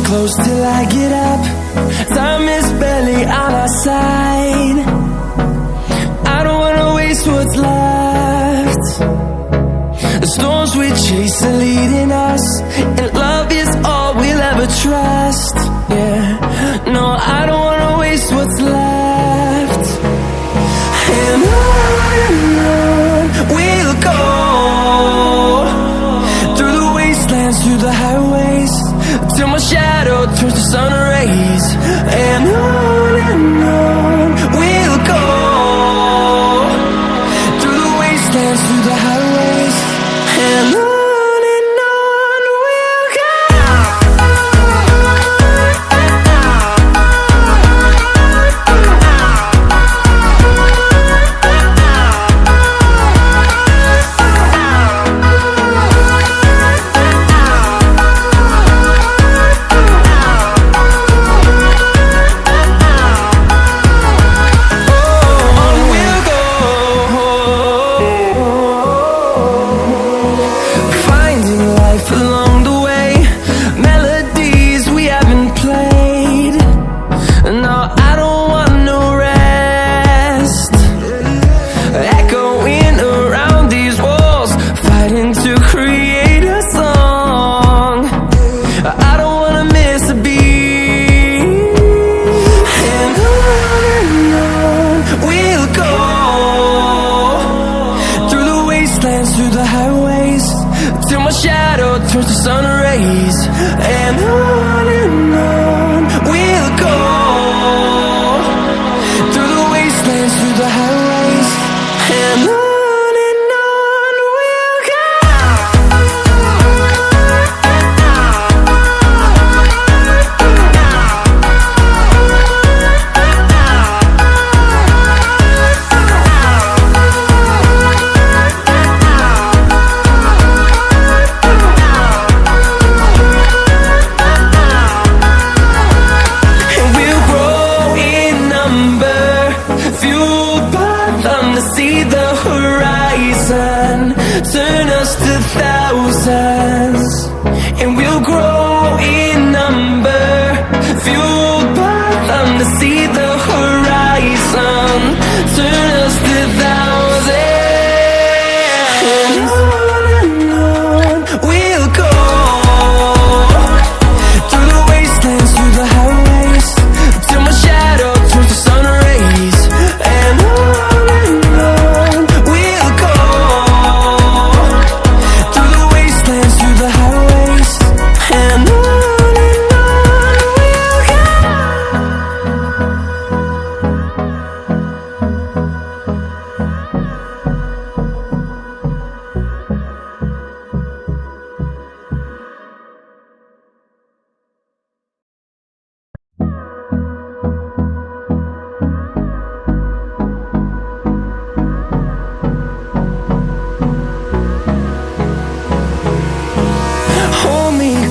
close till I get up. Time is barely on our side. I don't wanna waste what's left. The storms we chase are leading us, and love is all we'll ever trust. Yeah, no, I don't wanna waste what's left. And on we'll go, through the wastelands, through the highways, till my shadow turns to sun rays. And on we'll go, through the wastelands, through the highways, and on we'll go. Through the highways, till my shadow turns to sun rays. And on we'll go, through the wastelands, through the highways, and on we'll go. See the horizon, turn us to thousands, and we'll grow in number, fueled by them. To see the horizon, turn us to thousands, and on we'll go, through the wastelands, through the highways, till my shadow turns to sun rays. And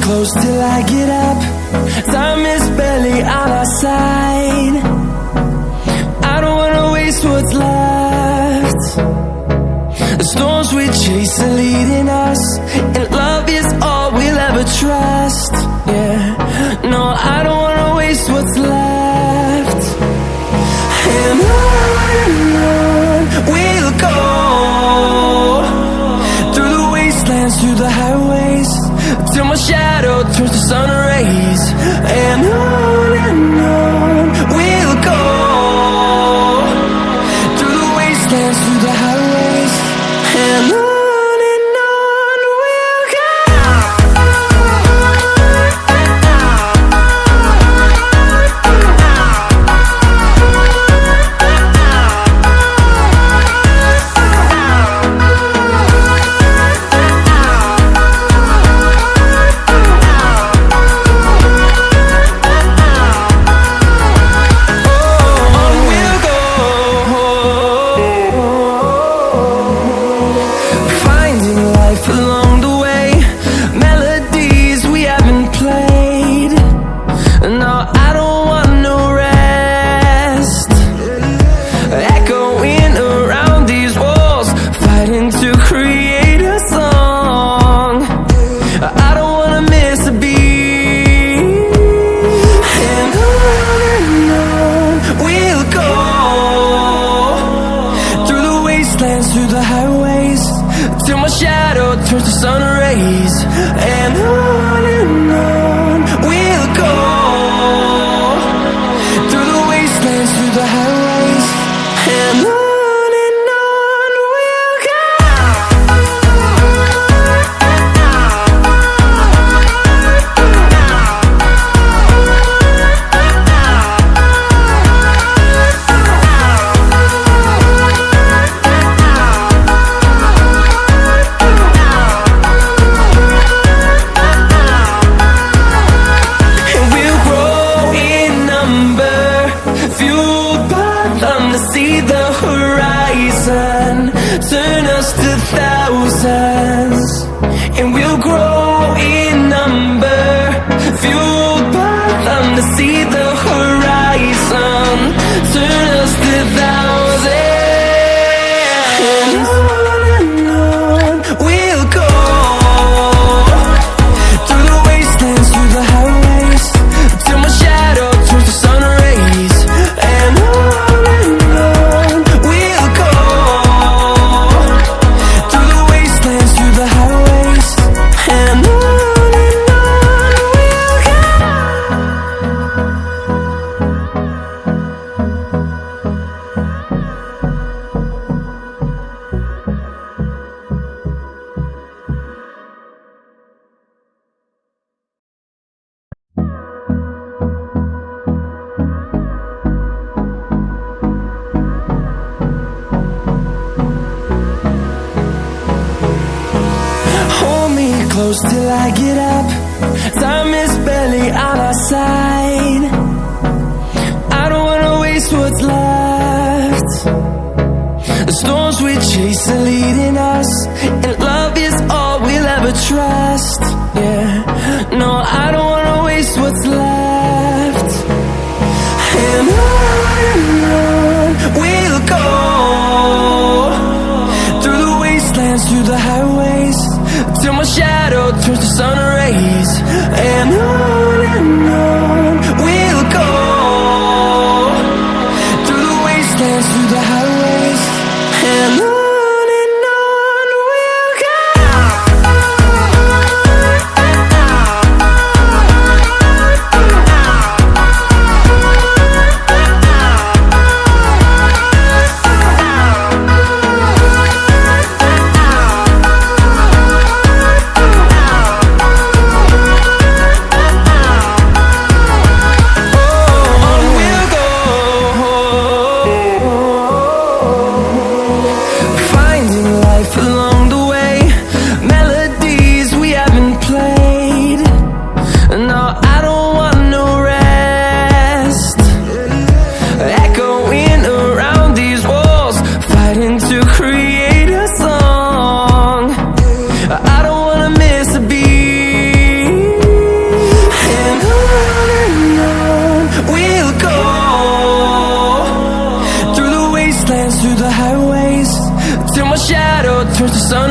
close till I get up. Time is barely on our side. I don't wanna waste what's left. The storms we chase are leading us, and love is all we'll ever trust. Yeah, no, I don't wanna waste what's left. And on we'll go, through the wastelands, through the highways, till my shadow turns to sun rays. And on we'll go, through the wastelands, through the highways, and on we'll go. sun rays. And on we'll go, through the wastelands, through the highways. And on we'll go. See the horizon, turn us to thousands, and we'll grow in number, fueled by them to see the horizon, turn us to thousands, and on we'll go, through the wastelands, through the highways, till my shadow turns to sun rays. And close till I get up. Time is barely on our side. I don't wanna waste what's left. The storms we chase are leading us, and love is all we'll ever trust. Yeah, no, I don't wanna waste what's left. And on we'll go, through the wastelands, through the highways, till my shadow turns to sun rays. And on we'll go, through the wastelands, through the highways. And on we'll go. Through the highways, till my shadow turns to sun